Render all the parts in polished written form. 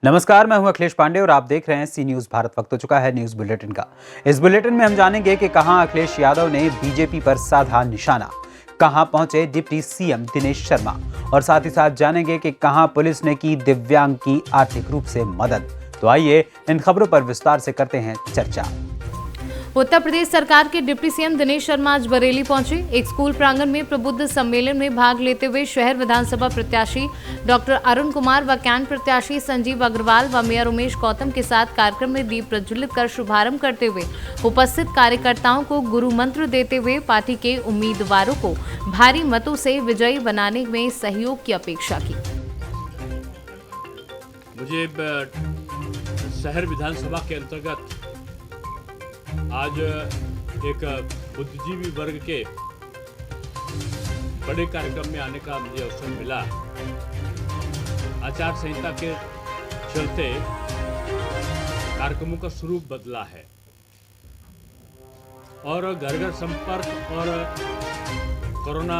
नमस्कार, मैं हूं अखिलेश पांडे और आप देख रहे हैं सी न्यूज भारत। वक्त हो चुका है न्यूज बुलेटिन का। इस बुलेटिन में हम जानेंगे कि कहां अखिलेश यादव ने बीजेपी पर साधा निशाना, कहां पहुंचे डिप्टी सीएम दिनेश शर्मा और साथ ही साथ जानेंगे कि कहां पुलिस ने की दिव्यांग की आर्थिक रूप से मदद। तो आइए इन खबरों पर विस्तार से करते हैं चर्चा। उत्तर प्रदेश सरकार के डिप्टी सीएम दिनेश शर्मा आज बरेली पहुंचे। एक स्कूल प्रांगण में प्रबुद्ध सम्मेलन में भाग लेते हुए शहर विधानसभा प्रत्याशी डॉक्टर अरुण कुमार व कैंट प्रत्याशी संजीव अग्रवाल व मेयर उमेश गौतम के साथ कार्यक्रम में दीप प्रज्वलित कर शुभारंभ करते हुए उपस्थित कार्यकर्ताओं को गुरु मंत्र देते हुए पार्टी के उम्मीदवारों को भारी मतों से विजयी बनाने में सहयोग की अपेक्षा की। मुझे शहर विधानसभा के अंतर्गत आज एक बुद्धिजीवी वर्ग के बड़े कार्यक्रम में आने का मुझे अवसर मिला। आचार संहिता के चलते कार्यक्रमों का स्वरूप बदला है और घर घर संपर्क और कोरोना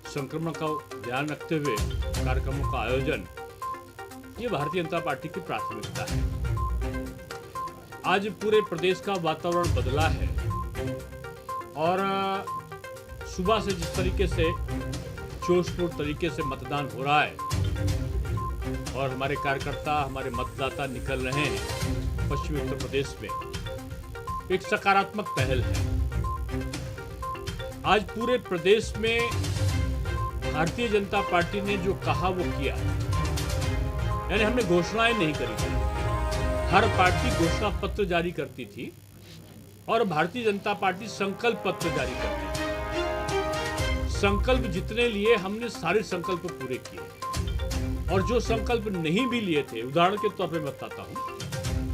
संक्रमण का ध्यान रखते हुए कार्यक्रमों का आयोजन, ये भारतीय जनता पार्टी की प्राथमिकता है। आज पूरे प्रदेश का वातावरण बदला है और सुबह से जिस तरीके से जोशपूर्ण तरीके से मतदान हो रहा है और हमारे कार्यकर्ता, हमारे मतदाता निकल रहे हैं पश्चिमी उत्तर प्रदेश में, एक सकारात्मक पहल है। आज पूरे प्रदेश में भारतीय जनता पार्टी ने जो कहा वो किया, यानी हमने घोषणाएं नहीं करी थी। हर पार्टी घोषणा पत्र जारी करती थी और भारतीय जनता पार्टी संकल्प पत्र जारी करती थी। संकल्प जितने लिए हमने सारे संकल्प पूरे किए और जो संकल्प नहीं भी लिए थे, उदाहरण के तौर पे बताता हूं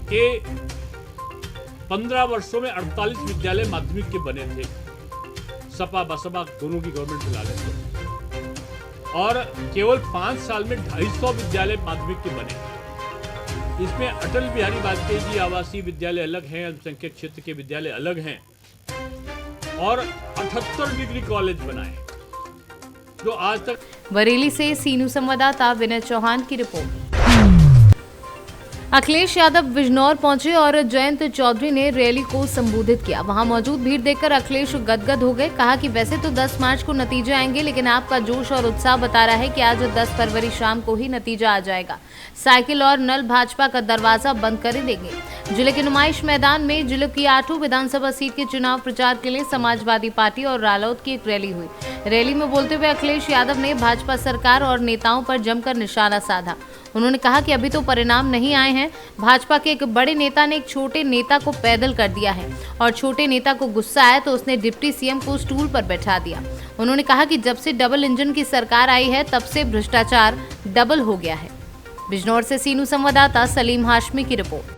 कि 15 वर्षों में 48 विद्यालय माध्यमिक के बने थे, सपा बसपा दोनों की गवर्नमेंट चला लेते, और केवल 5 साल में 250 विद्यालय माध्यमिक के बने। इसमें अटल बिहारी वाजपेयी जी आवासीय विद्यालय अलग हैं, अल्पसंख्यक क्षेत्र के विद्यालय अलग हैं और 78 डिग्री कॉलेज बनाए जो आज तक। बरेली से सी न्यूज संवाददाता विनय चौहान की रिपोर्ट। अखिलेश यादव बिजनौर पहुंचे और जयंत चौधरी ने रैली को संबोधित किया। वहां मौजूद भीड़ देखकर अखिलेश गदगद हो गए। कहा कि वैसे तो 10 मार्च को नतीजे आएंगे, लेकिन आपका जोश और उत्साह बता रहा है कि आज 10 फरवरी शाम को ही नतीजा आ जाएगा। साइकिल और नल भाजपा का दरवाजा बंद कर देंगे। जिले के नुमाइश मैदान में जिले की 8 विधानसभा सीट के चुनाव प्रचार के लिए समाजवादी पार्टी और रालोद की एक रैली हुई। रैली में बोलते हुए अखिलेश यादव ने भाजपा सरकार और नेताओं पर जमकर निशाना साधा। उन्होंने कहा कि अभी तो परिणाम नहीं आए हैं। भाजपा के एक बड़े नेता ने एक छोटे नेता को पैदल कर दिया है और छोटे नेता को गुस्सा आया तो उसने डिप्टी सीएम को स्टूल पर बैठा दिया। उन्होंने कहा कि जब से डबल इंजन की सरकार आई है तब से भ्रष्टाचार डबल हो गया है। बिजनौर से सीनू संवाददाता सलीम हाशमी की रिपोर्ट।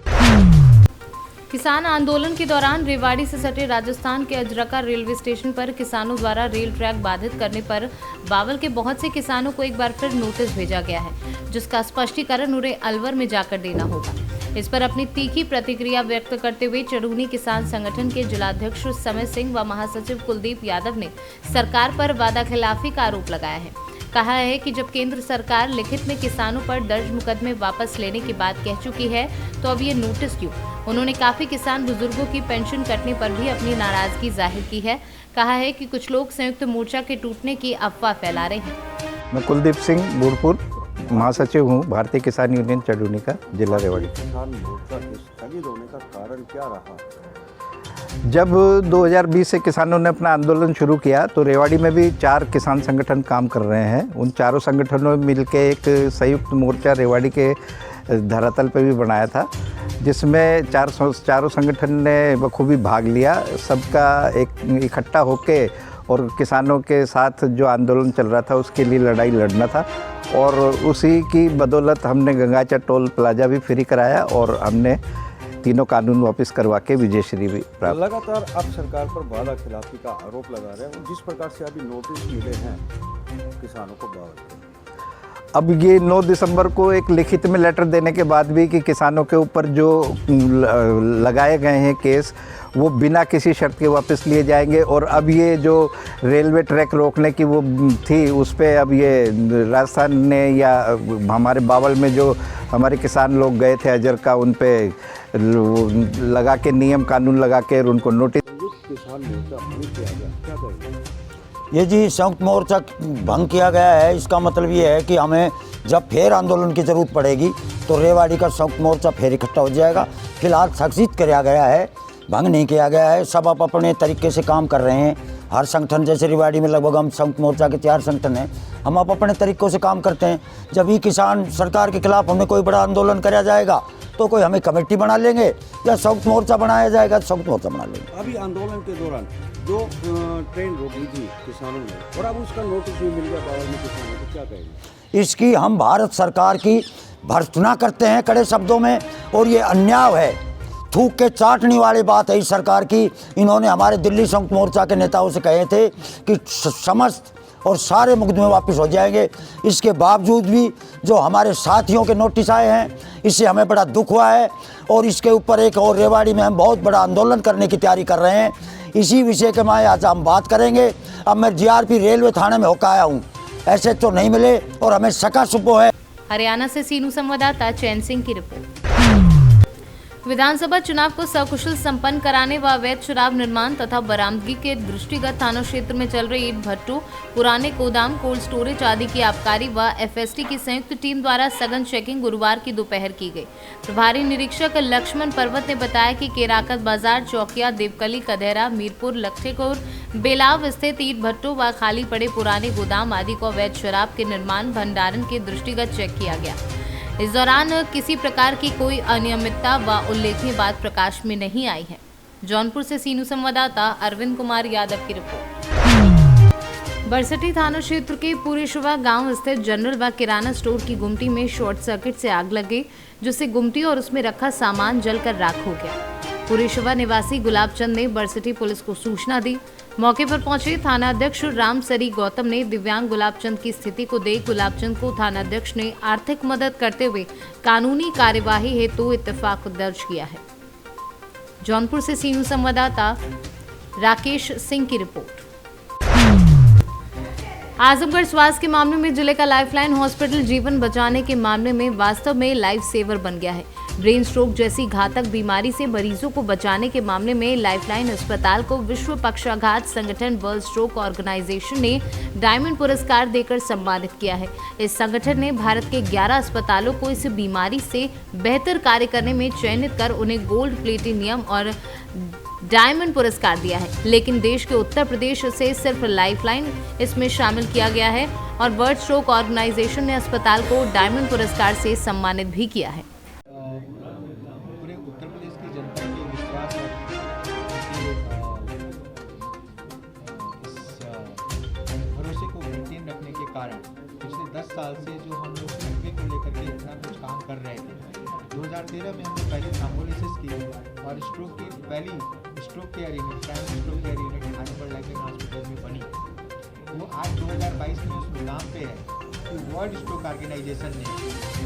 किसान आंदोलन के दौरान रेवाड़ी से सटे राजस्थान के अजरका रेलवे स्टेशन पर किसानों द्वारा रेल ट्रैक बाधित करने पर बावल के बहुत से किसानों को एक बार फिर नोटिस भेजा गया है, जिसका स्पष्टीकरण उन्हें अलवर में जाकर देना होगा। इस पर अपनी तीखी प्रतिक्रिया व्यक्त करते हुए चढ़ूनी किसान संगठन के जिलाध्यक्ष समय सिंह व महासचिव कुलदीप यादव ने सरकार पर वादाखिलाफी का आरोप लगाया है। कहा है कि जब केंद्र सरकार लिखित में किसानों पर दर्ज मुकदमे वापस लेने की बात कह चुकी है तो अब ये नोटिस क्यों। उन्होंने काफी किसान बुजुर्गों की पेंशन कटने पर भी अपनी नाराजगी जाहिर की है। कहा है कि कुछ लोग संयुक्त मोर्चा के टूटने की अफवाह फैला रहे हैं। मैं कुलदीप सिंह बूढ़पुर महासचिव हूँ भारतीय किसान यूनियन चढ़ूनी का, जिला रेवाड़ी। किसान मोर्चा स्थगित होने का कारण क्या रहा? जब 2020 से किसानों ने अपना आंदोलन शुरू किया तो रेवाड़ी में भी 4 किसान संगठन काम कर रहे हैं। उन चारों संगठनों में मिलकर एक संयुक्त मोर्चा रेवाड़ी के धरातल पे भी बनाया था, जिसमें चारों संगठन ने बखूबी भाग लिया। सबका एक इकट्ठा होके और किसानों के साथ जो आंदोलन चल रहा था उसके लिए लड़ाई लड़ना था और उसी की बदौलत हमने गंगाचर टोल प्लाजा भी फ्री कराया और हमने तीनों कानून वापस करवा के विजयश्री भी प्राप्त। लगातार आप सरकार पर वादा खिलाफी का आरोप लगा रहे हैं। जिस प्रकार से अभी नोटिस मिले हैं किसानों को बावल, अब ये 9 दिसंबर को एक लिखित में लेटर देने के बाद भी कि किसानों के ऊपर जो लगाए गए हैं केस वो बिना किसी शर्त के वापस लिए जाएंगे। और अब ये जो रेलवे ट्रैक रोकने की वो थी, उस पर अब ये राजस्थान ने या हमारे बावल में जो हमारे किसान लोग गए थे अजर का, उन पे लगा के नियम कानून लगा के उनको नोटिस। किसान मोर्चा भंग किया गया, क्या कहेंगे? ये जी संयुक्त मोर्चा भंग किया गया है, इसका मतलब ये है कि हमें जब फिर आंदोलन की ज़रूरत पड़ेगी तो रेवाड़ी का संयुक्त मोर्चा फिर इकट्ठा हो जाएगा। फिलहाल सख्त किया गया है, भंग नहीं किया गया है। सब आप अपने तरीके से काम कर रहे हैं। हर संगठन, जैसे रेवाड़ी में लगभग हम संयुक्त मोर्चा के 4 संगठन हैं, हम आप अपने तरीक़ों से काम करते हैं। जब ये किसान सरकार के खिलाफ हमें कोई बड़ा आंदोलन कराया जाएगा तो कोई हमें कमेटी बना लेंगे या संयुक्त मोर्चा बनाया जाएगा तो संयुक्त मोर्चा बना लेंगे। अभी आंदोलन के दौरान जो ट्रेन रोकी थी किसानों ने और अब उसका नोटिस भी मिल गया बावल में किसानों को, क्या कहेंगे? इसकी हम भारत सरकार की भर्त्सना करते हैं कड़े शब्दों में, और ये अन्याय है, थूक के चाटने वाली बात है इस सरकार की। इन्होंने हमारे दिल्ली संयुक्त मोर्चा के नेताओं से कहे थे कि समस्त और सारे मुकदमे वापस हो जाएंगे। इसके बावजूद भी जो हमारे साथियों के नोटिस आए हैं, इससे हमें बड़ा दुख हुआ है और इसके ऊपर एक और रेवाड़ी में हम बहुत बड़ा आंदोलन करने की तैयारी कर रहे हैं। इसी विषय के मैं आज हम बात करेंगे। अब मैं जीआरपी रेलवे थाने में होकर आया हूँ, ऐसे तो नहीं मिले और हमें शका शुबो है। हरियाणा से सीनू संवाददाता चैन सिंह की रिपोर्ट। विधानसभा चुनाव को सकुशल संपन्न कराने व अवैध शराब निर्माण तथा बरामदगी के दृष्टिगत थाना क्षेत्र में चल रही ईंट भट्टों, पुराने गोदाम, कोल्ड स्टोरेज आदि की आबकारी व एफएसटी की संयुक्त टीम द्वारा सघन चेकिंग गुरुवार की दोपहर की गई। प्रभारी निरीक्षक लक्ष्मण पर्वत ने बताया कि केराकत बाजार, चौकिया, देवकली, कदेरा, मीरपुर, लक्ष्यकोर, बेलाव स्थित ईंट भट्टों व खाली पड़े पुराने गोदाम आदि को अवैध शराब के निर्माण भंडारण के दृष्टिगत चेक किया गया। इस दौरान किसी प्रकार की कोई अनियमितता व उल्लेखनीय बात प्रकाश में नहीं आई है। जौनपुर से सीनू संवाददाता अरविंद कुमार यादव की रिपोर्ट। बरसठी थाना क्षेत्र के पुरेशवा गांव स्थित जनरल व किराना स्टोर की गुमटी में शॉर्ट सर्किट से आग लग गई, जिससे गुमटी और उसमें रखा सामान जलकर राख हो गया। पुरेशवा निवासी गुलाबचंद ने बरसठी पुलिस को सूचना दी। मौके पर पहुंचे थानाध्यक्ष रामसरी गौतम ने दिव्यांग गुलाबचंद की स्थिति को देख गुलाबचंद को थानाध्यक्ष ने आर्थिक मदद करते हुए कानूनी कार्यवाही हेतु इत्तेफाक दर्ज किया है। जौनपुर से सीनू संवाददाता राकेश सिंह की रिपोर्ट। आजमगढ़ स्वास्थ्य के मामले में जिले का लाइफलाइन हॉस्पिटल जीवन बचाने के मामले में वास्तव में लाइफ सेवर बन गया है। ब्रेन स्ट्रोक जैसी घातक बीमारी से मरीजों को बचाने के मामले में लाइफलाइन अस्पताल को विश्व पक्षाघात संगठन वर्ल्ड स्ट्रोक ऑर्गेनाइजेशन ने डायमंड पुरस्कार देकर सम्मानित किया है। इस संगठन ने भारत के 11 अस्पतालों को इस बीमारी से बेहतर कार्य करने में चयनित कर उन्हें गोल्ड, प्लेटिनियम और डायमंड पुरस्कार दिया है। लेकिन देश के उत्तर प्रदेश से सिर्फ लाइफलाइन इसमें शामिल किया गया है और वर्ल्ड स्ट्रोक ऑर्गेनाइजेशन ने अस्पताल को डायमंड पुरस्कार से सम्मानित भी किया है। पूरे उत्तर प्रदेश की जनता के विश्वास और इस भरोसे को मेंटेन रखने के कारण पिछले 10 साल से जो हम लोग सर्वे को लेकर के इतना कुछ काम कर रहे थे, 2013 में हमने पहली थ्रोम्बोलिसिस की और स्ट्रोक की पहली stroke care unit, primary stroke care unit Azamgarh lifeline hospital में बनी। वो आज 2022 में उस मुकाम पे है कि वर्ल्ड स्ट्रोक ऑर्गेनाइजेशन ने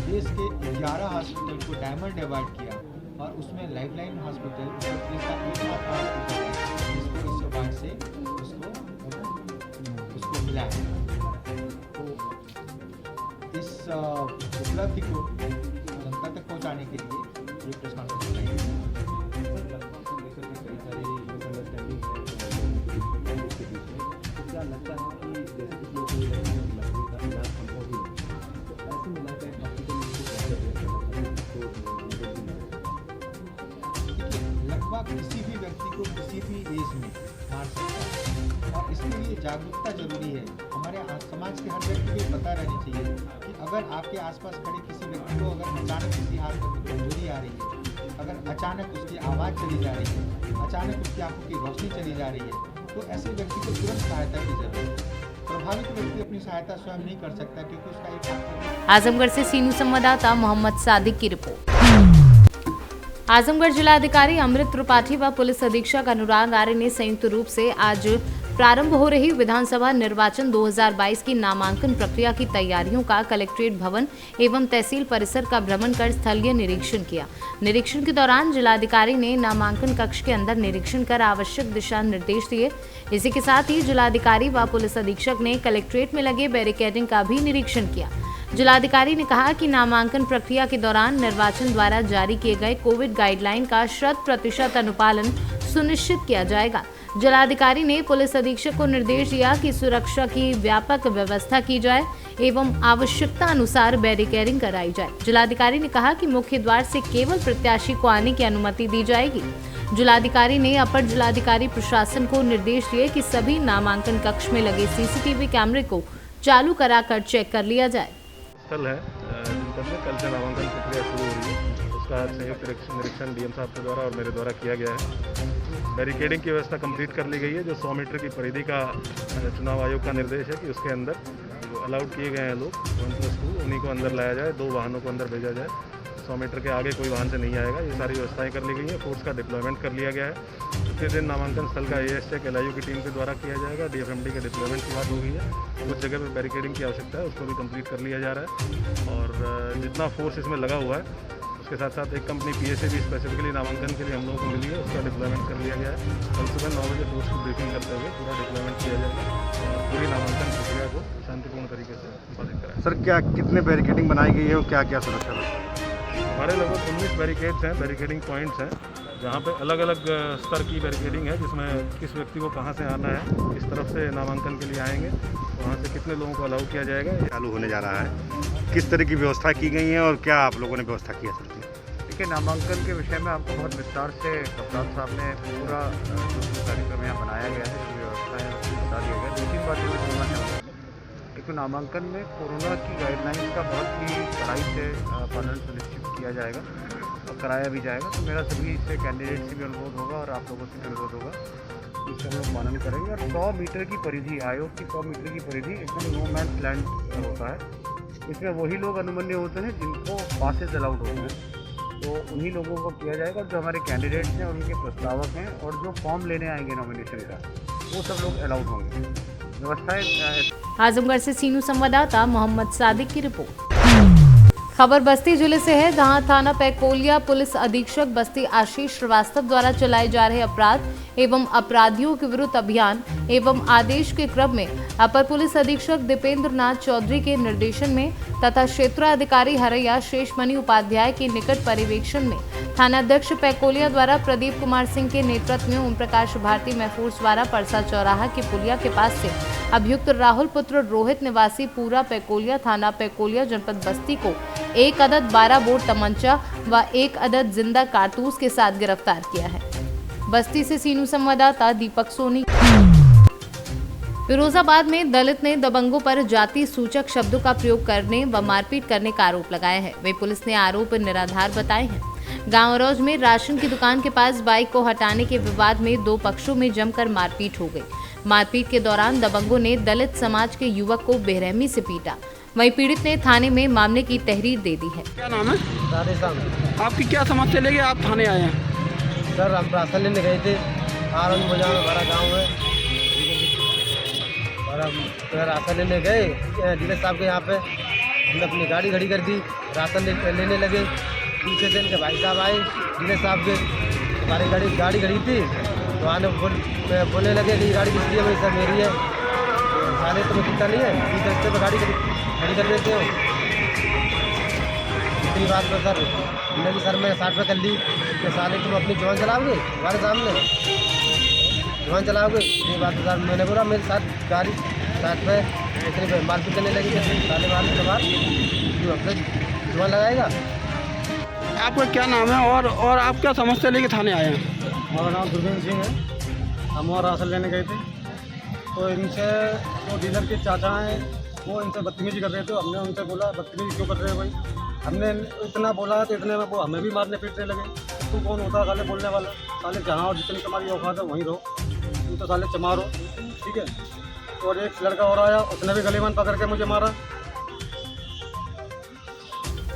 देश के 11 हॉस्पिटल को डायमंड अवार्ड किया और उसमें लाइफलाइन हॉस्पिटल उत्तर प्रदेश का एकमात्र हॉस्पिटल है जिसको इस अवार्ड से उसको मिला है। तो इस उपलब्धि को जनता तक पहुंचाने के लिए ये प्रेस कॉन्फ्रेंस लगाई। लगभग किसी भी व्यक्ति को किसी भी एज में मार सकता है और इसके लिए जागरूकता जरूरी है। हमारे समाज के हर व्यक्ति को पता रहनी चाहिए कि अगर आपके आसपास खड़े किसी व्यक्ति को अगर अचानक किसी हाथ में कमजोरी आ रही है, अगर अचानक उसकी आवाज़ चली जा रही है, अचानक उसकी आंखों की रोशनी चली जा रही है, तो ऐसे व्यक्ति को तुरंत सहायता की जरूरत है। प्रभावित व्यक्ति अपनी सहायता स्वयं नहीं कर सकता क्योंकि उसका एक आजमगढ़ से सीनू संवाददाता मोहम्मद सादिक की रिपोर्ट। आजमगढ़ जिलाधिकारी अमृत त्रिपाठी व पुलिस अधीक्षक अनुराग आर्य ने संयुक्त रूप से आज प्रारंभ हो रही विधानसभा निर्वाचन 2022 की नामांकन प्रक्रिया की तैयारियों का कलेक्ट्रेट भवन एवं तहसील परिसर का भ्रमण कर स्थलीय निरीक्षण किया। निरीक्षण के दौरान जिलाधिकारी ने नामांकन कक्ष के अंदर निरीक्षण कर आवश्यक दिशा निर्देश दिए। इसी के साथ ही जिलाधिकारी व पुलिस अधीक्षक ने कलेक्ट्रेट में लगे बैरिकेडिंग का भी निरीक्षण किया। जिलाधिकारी ने कहा कि नामांकन प्रक्रिया के दौरान निर्वाचन द्वारा जारी किए गए कोविड गाइडलाइन का 100% अनुपालन सुनिश्चित किया जाएगा। जिलाधिकारी ने पुलिस अधीक्षक को निर्देश दिया कि सुरक्षा की व्यापक व्यवस्था की जाए एवं आवश्यकता अनुसार बैरिकेडिंग कराई जाए। जिलाधिकारी ने कहा कि मुख्य द्वार से केवल प्रत्याशी को आने की अनुमति दी जाएगी। जिलाधिकारी ने अपर जिलाधिकारी प्रशासन को निर्देश दिए कि सभी नामांकन कक्ष में लगे सीसीटीवी कैमरे को चालू कराकर चेक कर लिया जाए। स्थल है जनपद में कल से नामांकन प्रक्रिया शुरू हो रही है। उसका संयुक्त निरीक्षण डीएम साहब के द्वारा और मेरे द्वारा किया गया है। बैरिकेडिंग की व्यवस्था कंप्लीट कर ली गई है। जो 100 मीटर की परिधि का चुनाव आयोग का निर्देश है कि उसके अंदर जो अलाउड किए गए हैं लोग 1+2 उन्हीं को अंदर लाया जाए, 2 वाहनों को अंदर भेजा जाए। 100 मीटर के आगे कोई वाहन से नहीं आएगा। ये सारी व्यवस्थाएं कर ली गई हैं। फोर्स का डिप्लॉयमेंट कर लिया गया है। दूसरे दिन नामांकन स्थल का एएस चेक एलआईयू की टीम के द्वारा किया जाएगा। डीएफएमडी के डिप्लॉयमेंट की बात हो गई है। कुछ जगह पर बैरिकेडिंग की आवश्यकता है, उसको भी कंप्लीट कर लिया जा रहा है। और जितना फोर्स इसमें लगा हुआ है उसके साथ साथ एक कंपनी पीएसए भी स्पेसिफिकली नामांकन के लिए हम लोगों को मिली है, उसका डिप्लॉयमेंट कर लिया गया है। कल सुबह 9 बजे फोर्स की ब्रीफिंग करते हुए पूरा डिप्लॉयमेंट किया जाएगा और पूरी नामांकन प्रक्रिया को शांतिपूर्ण तरीके से संपादित कराया। सर क्या कितने बैरिकेडिंग बनाई गई है और क्या क्या सुरक्षा है? हमारे लगभग 19 बैरिकेड्स हैं, बैरिकेडिंग पॉइंट्स हैं, जहाँ पे अलग अलग स्तर की बैरिकेडिंग है, जिसमें किस व्यक्ति को कहाँ से आना है, किस तरफ से नामांकन के लिए आएंगे, वहाँ से कितने लोगों को अलाउ किया जाएगा। चालू होने जा रहा है, किस तरह की व्यवस्था की गई है और क्या आप लोगों ने व्यवस्था की है? देखिए, नामांकन के विषय में आपको बहुत विस्तार से कप्तान साहब ने पूरा जो कार्यक्रम यहाँ बनाया गया है, जो व्यवस्था है उसको बता दिया गया। 2-3 बातें मैं बोलना चाहूँगा। एक तो नामांकन में कोरोना की गाइडलाइंस का बहुत ही कड़ाई से पालन सुनिश्चित किया जाएगा और कराया भी जाएगा। तो मेरा सभी से कैंडिडेट से भी अनुरोध होगा और आप लोगों से भी अनुरोध होगा, इसका हम लोग पालन करेंगे। और 100 मीटर की परिधि, आयोग की 100 मीटर की परिधि एकदम नो मैन्स लैंड होता है। इसमें वही लोग अनुमन्य होते हैं जिनको पासेस अलाउड होते हैं, तो उन्हीं लोगों को किया जाएगा। जो हमारे कैंडिडेट्स हैं, उनके प्रस्तावक हैं और जो फॉर्म लेने आएंगे नॉमिनेशन का, वो सब लोग अलाउड होंगे। व्यवस्थाएं। आजमगढ़ से सीनू संवाददाता मोहम्मद सादिक की रिपोर्ट। खबर बस्ती जिले से है, जहां थाना पैकोलिया पुलिस अधीक्षक बस्ती आशीष श्रीवास्तव द्वारा चलाए जा रहे अपराध एवं अपराधियों के विरुद्ध अभियान एवं आदेश के क्रम में अपर पुलिस अधीक्षक दीपेंद्र नाथ चौधरी के निर्देशन में तथा क्षेत्राधिकारी हरैया शेषमणि उपाध्याय के निकट पर्यवेक्षण में थानाध्यक्ष पैकोलिया द्वारा प्रदीप कुमार सिंह के नेतृत्व में ओम प्रकाश भारती महफूज द्वारा परसा चौराहा के पुलिया के पास से अभियुक्त राहुल पुत्र रोहित निवासी पूरा पैकोलिया थाना पैकोलिया जनपद बस्ती को 1 अदद 12 बोर तमंचा व 1 अदद जिंदा कारतूस के साथ गिरफ्तार किया है। बस्ती से सीनू संवाददाता दीपक सोनी। फिरोजाबाद में दलित ने दबंगों पर जाति सूचक शब्दों का प्रयोग करने व मारपीट करने का आरोप लगाया है। वे पुलिस ने आरोप निराधार बताए हैं। गांव रौज में राशन की दुकान के पास बाइक को हटाने के विवाद में 2 पक्षों में जमकर मारपीट हो गई। मारपीट के दौरान दबंगों ने दलित समाज के युवक को बेरहमी से पीटा। वहीं पीड़ित ने थाने में मामले की तहरीर दे दी है। क्या नाम है? आपकी क्या समस्या लेके आप थाने आए हैं? सर, हम राशन लेने गए थे। आनंद बाजार में हमारा गाँव है और हम राशन लेने गए डीलर साहब के यहाँ पे। हमने अपनी गाड़ी खड़ी कर दी, राशन लेने लगे। पीछे से इनके भाई साहब आए, डीलर साहब के हमारी गाड़ी खड़ी थी, तो आने बोलने लगे कि गाड़ी किसकी है? भाई सर मेरी है। साले तुम्हें दिखता नहीं है, बीच रास्ते पर गाड़ी खड़ी कर देते हो। इतनी बात पर सर हमने भी सर मैंने 60 पे कर ली कि साले तुम अपनी जवान चलाओगे हमारे सामने, जवान चलाओगे। ये बात सर मैंने बोला मेरे साथ गाड़ी 60 पे इतनी मारपीट करने लगी, साले मार के बाद अपने जवान लगाएगा। आपका क्या नाम है और आप क्या समस्या लेके थाने आए हैं? हमारा नाम दुर्गेंद्र सिंह है। हम और राशन लेने गए थे, तो इनसे जो डीलर के चाचा हैं वो इनसे बदतमीजी कर रहे थे। हमने उनसे बोला बदतमीजी क्यों कर रहे हो भाई? हमने इतना बोला तो इतने में वो हमें भी मारने पीटने लगे। तू कौन होता है साले बोलने वाला? साले जहाँ और जितनी तुम्हारी औकात है वहीं रहो, तुम तो साले चमारो, ठीक है। और एक लड़का और आया, उसने भी गलेमान पकड़ के मुझे मारा।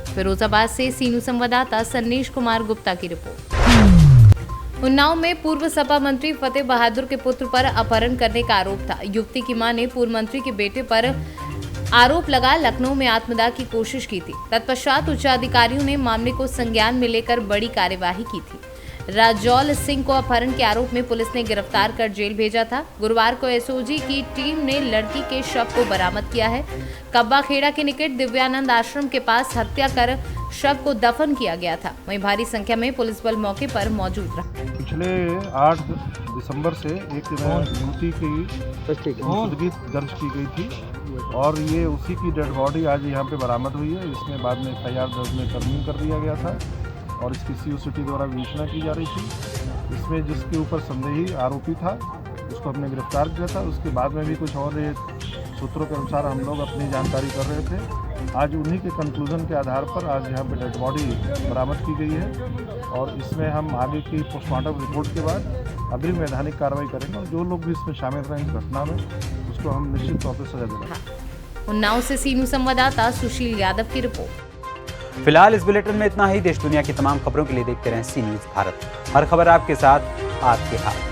फिरोजाबाद से सीनू संवाददाता सन्नीश कुमार गुप्ता की रिपोर्ट। उन्नाव में पूर्व सपा मंत्री फतेह बहादुर के पुत्र पर अपहरण करने का आरोप था। युवती की मां ने पूर्व मंत्री के बेटे पर आरोप लगा लखनऊ में आत्मदाह की कोशिश की थी। तत्पश्चात उच्चाधिकारियों ने मामले को संज्ञान में लेकर बड़ी कार्यवाही की थी। राजौल सिंह को अपहरण के आरोप में पुलिस ने गिरफ्तार कर जेल भेजा था। गुरुवार को एसओजी की टीम ने लड़की के शव को बरामद किया है। कब्बा खेड़ा के निकट दिव्यानंद आश्रम के पास हत्या कर शव को दफन किया गया था। वहीं भारी संख्या में पुलिस बल मौके पर मौजूद रहा। पिछले 8 दिसंबर से एक युवती की मुकदमा दर्ज की गई थी और ये उसी की डेड बॉडी आज यहाँ पे बरामद हुई है। इसमें बाद में FIR दर्ज में तरमीम कर दिया गया था और इसकी COCT द्वारा विवेचना की जा रही थी। इसमें जिसके ऊपर संदेही आरोपी था उसको हमने गिरफ्तार किया था। उसके बाद में भी कुछ और सूत्रों के अनुसार हम लोग अपनी जानकारी कर रहे थे। आज उन्हीं के कंक्लूजन के आधार पर आज यहाँ पे डेड बॉडी बरामद की गई है और इसमें हम आगे की पोस्टमार्टम रिपोर्ट के बाद अग्रिम वैधानिक कार्रवाई करेंगे और जो लोग भी इसमें शामिल रहे इस घटना में उसको हम निश्चित तौर पर सजा देंगे। उन्नाव से सीनू संवाददाता सुशील यादव की रिपोर्ट। फिलहाल इस बुलेटिन में इतना ही। देश दुनिया की तमाम खबरों के लिए देखते रहें सी न्यूज़ भारत। हर खबर आपके साथ, आपके हाथ।